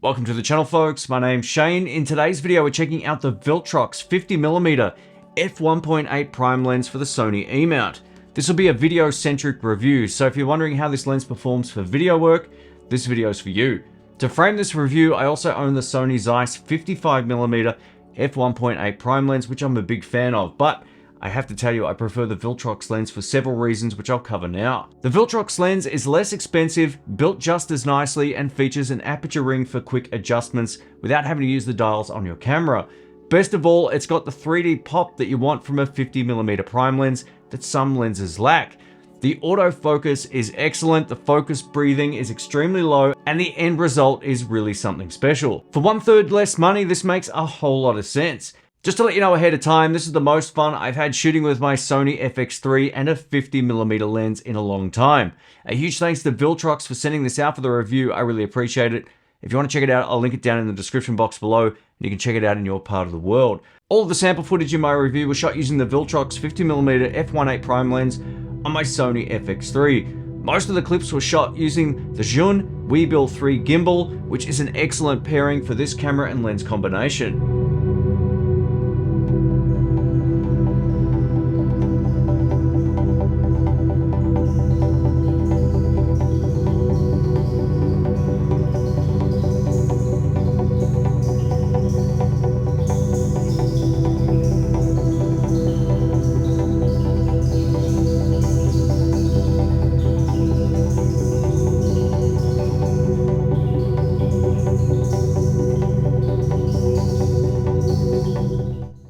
Welcome to the channel, folks. My name's Shane. In today's video, we're checking out the Viltrox 50mm F1.8 prime lens for the Sony E Mount. This will be a video-centric review, so if you're wondering how this lens performs for video work, this video is for you. To frame this review, I also own the Sony Zeiss 55mm F1.8 prime lens, which I'm a big fan of, but I have to tell you, I prefer the Viltrox lens for several reasons, which I'll cover now. The Viltrox lens is less expensive, built just as nicely, and features an aperture ring for quick adjustments without having to use the dials on your camera. Best of all, it's got the 3D pop that you want from a 50mm prime lens that some lenses lack. The autofocus is excellent, the focus breathing is extremely low, and the end result is really something special. For 1/3 less money, this makes a whole lot of sense. Just to let you know ahead of time, this is the most fun I've had shooting with my Sony FX3 and a 50mm lens in a long time. A huge thanks to Viltrox for sending this out for the review. I really appreciate it. If you want to check it out, I'll link it down in the description box below, and you can check it out in your part of the world. All of the sample footage in my review was shot using the Viltrox 50mm F1.8 prime lens on my Sony FX3. Most of the clips were shot using the Zhun Weebill 3 gimbal, which is an excellent pairing for this camera and lens combination.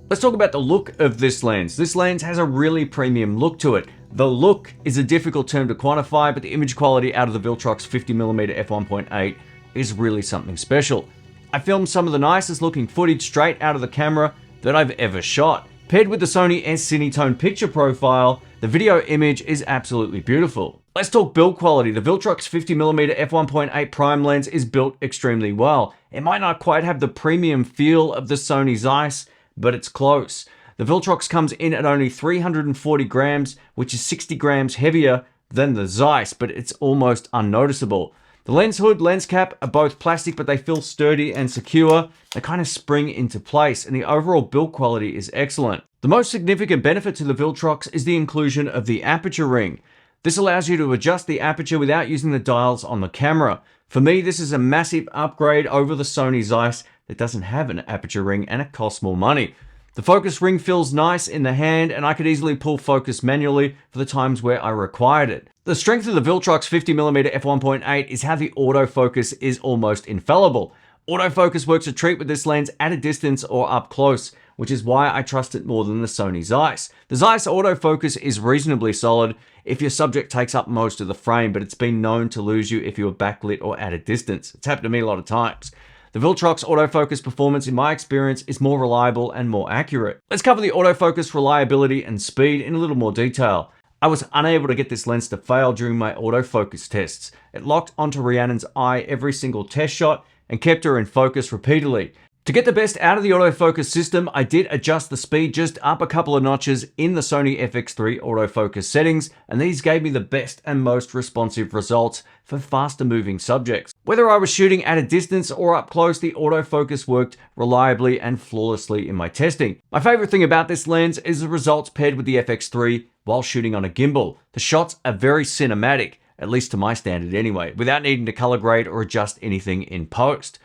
Let's talk about the look of this lens. This lens has a really premium look to it. The look is a difficult term to quantify, but the image quality out of the Viltrox 50mm F1.8 is really something special. I filmed some of the nicest looking footage straight out of the camera that I've ever shot. Paired with the Sony E Cinetone picture profile, the video image is absolutely beautiful. Let's talk build quality. The Viltrox 50mm F1.8 prime lens is built extremely well. It might not quite have the premium feel of the Sony Zeiss, but it's close. The Viltrox comes in at only 340 grams, which is 60 grams heavier than the Zeiss, but it's almost unnoticeable. The lens hood, lens cap are both plastic, but they feel sturdy and secure. They kind of spring into place, and the overall build quality is excellent. The most significant benefit to the Viltrox is the inclusion of the Aperture Ring. This allows you to adjust the aperture without using the dials on the camera. For me, this is a massive upgrade over the Sony Zeiss that doesn't have an aperture ring, and it costs more money. The focus ring feels nice in the hand, and I could easily pull focus manually for the times where I required it. The strength of the Viltrox 50mm F1.8 is how the autofocus is almost infallible. Autofocus works a treat with this lens at a distance or up close, which is why I trust it more than the Sony Zeiss. The Zeiss autofocus is reasonably solid if your subject takes up most of the frame, but it's been known to lose you if you are backlit or at a distance. It's happened to me a lot of times. The Viltrox autofocus performance, in my experience, is more reliable and more accurate. Let's cover the autofocus reliability and speed in a little more detail. I was unable to get this lens to fail during my autofocus tests. It locked onto Rhiannon's eye every single test shot and kept her in focus repeatedly. To get the best out of the autofocus system, I did adjust the speed just up a couple of notches in the Sony FX3 autofocus settings, and these gave me the best and most responsive results for faster moving subjects. Whether I was shooting at a distance or up close, the autofocus worked reliably and flawlessly in my testing. My favorite thing about this lens is the results paired with the FX3 while shooting on a gimbal. The shots are very cinematic, at least to my standard anyway, without needing to color grade or adjust anything in post.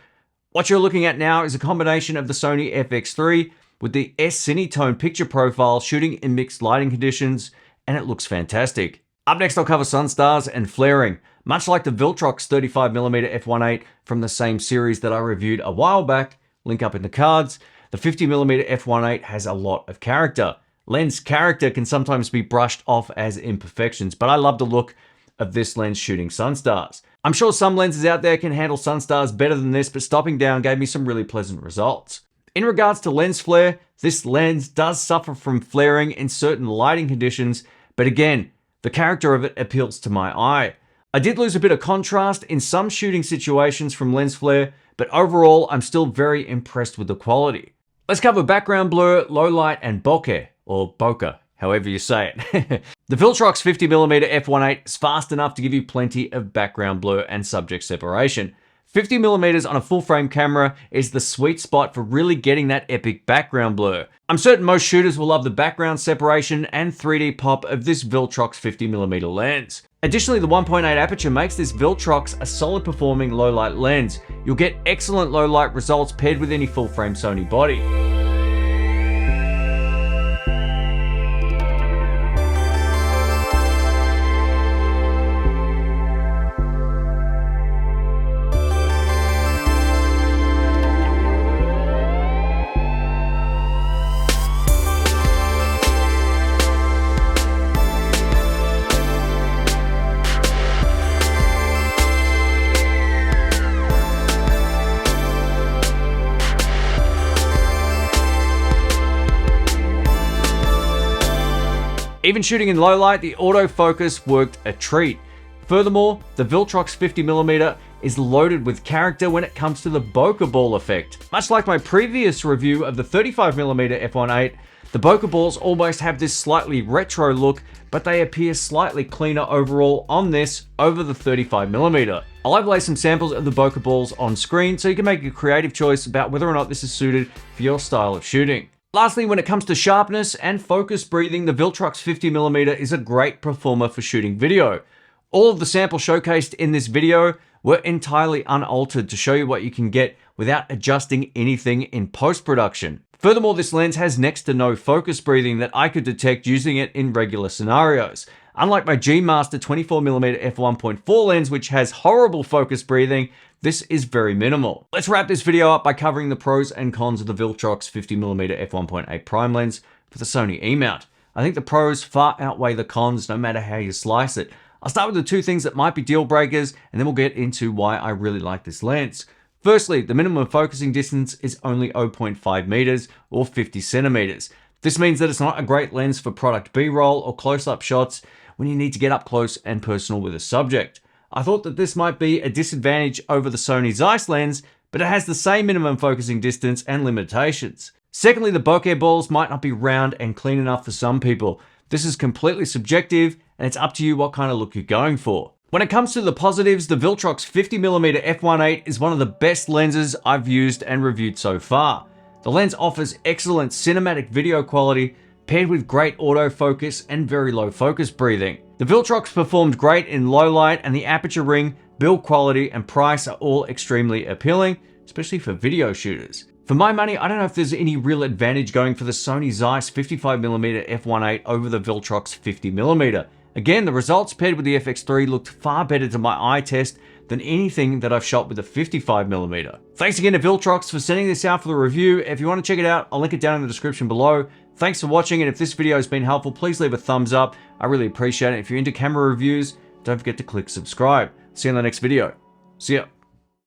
What you're looking at now is a combination of the Sony FX3 with the E Cinetone picture profile shooting in mixed lighting conditions, and it looks fantastic. Up next, I'll cover sunstars and flaring. Much like the Viltrox 35mm F1.8 from the same series that I reviewed a while back, link up in the cards, the 50mm F1.8 has a lot of character. Lens character can sometimes be brushed off as imperfections, but I love the look of this lens shooting sunstars. I'm sure some lenses out there can handle sunstars better than this, but stopping down gave me some really pleasant results. In regards to lens flare, this lens does suffer from flaring in certain lighting conditions, but again, the character of it appeals to my eye. I did lose a bit of contrast in some shooting situations from lens flare, but overall, I'm still very impressed with the quality. Let's cover background blur, low light, and bokeh, or bokeh, however you say it. The Viltrox 50mm F1.8 is fast enough to give you plenty of background blur and subject separation. 50mm on a full frame camera is the sweet spot for really getting that epic background blur. I'm certain most shooters will love the background separation and 3D pop of this Viltrox 50mm lens. Additionally, the 1.8 aperture makes this Viltrox a solid performing low light lens. You'll get excellent low light results paired with any full frame Sony body. Even shooting in low light, the autofocus worked a treat. Furthermore, the Viltrox 50mm is loaded with character when it comes to the Bokeh Ball effect. Much like my previous review of the 35mm F1.8, the Bokeh Balls almost have this slightly retro look, but they appear slightly cleaner overall on this over the 35mm. I'll overlay some samples of the Bokeh Balls on screen so you can make a creative choice about whether or not this is suited for your style of shooting. Lastly, when it comes to sharpness and focus breathing, the Viltrox 50mm is a great performer for shooting video. All of the samples showcased in this video were entirely unaltered to show you what you can get without adjusting anything in post-production. Furthermore, this lens has next to no focus breathing that I could detect using it in regular scenarios. Unlike my G Master 24mm f1.4 lens, which has horrible focus breathing, this is very minimal. Let's wrap this video up by covering the pros and cons of the Viltrox 50mm f1.8 prime lens for the Sony E Mount. I think the pros far outweigh the cons no matter how you slice it. I'll start with the two things that might be deal breakers, and then we'll get into why I really like this lens. Firstly, the minimum focusing distance is only 0.5 meters or 50 centimeters. This means that it's not a great lens for product B-roll or close-up shots when you need to get up close and personal with a subject. I thought that this might be a disadvantage over the Sony Zeiss lens, but it has the same minimum focusing distance and limitations. Secondly, the bokeh balls might not be round and clean enough for some people. This is completely subjective, and it's up to you what kind of look you're going for. When it comes to the positives, the Viltrox 50mm f1.8 is one of the best lenses I've used and reviewed so far. The lens offers excellent cinematic video quality, paired with great autofocus and very low focus breathing. The Viltrox performed great in low light, and the Aperture Ring, build quality, and price are all extremely appealing, especially for video shooters. For my money, I don't know if there's any real advantage going for the Sony Zeiss 55mm f1.8 over the Viltrox 50mm. Again, the results paired with the FX3 looked far better to my eye test than anything that I've shot with a 55mm. Thanks again to Viltrox for sending this out for the review. If you want to check it out, I'll link it down in the description below. Thanks for watching, and if this video has been helpful, please leave a thumbs up. I really appreciate it. If you're into camera reviews, don't forget to click subscribe. See you in the next video. See ya.